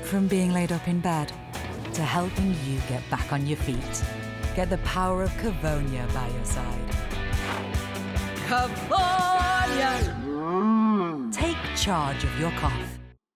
From being laid up in bed to helping you get back on your feet, get the power of Covonia by your side. Covonia! Take charge of your cough.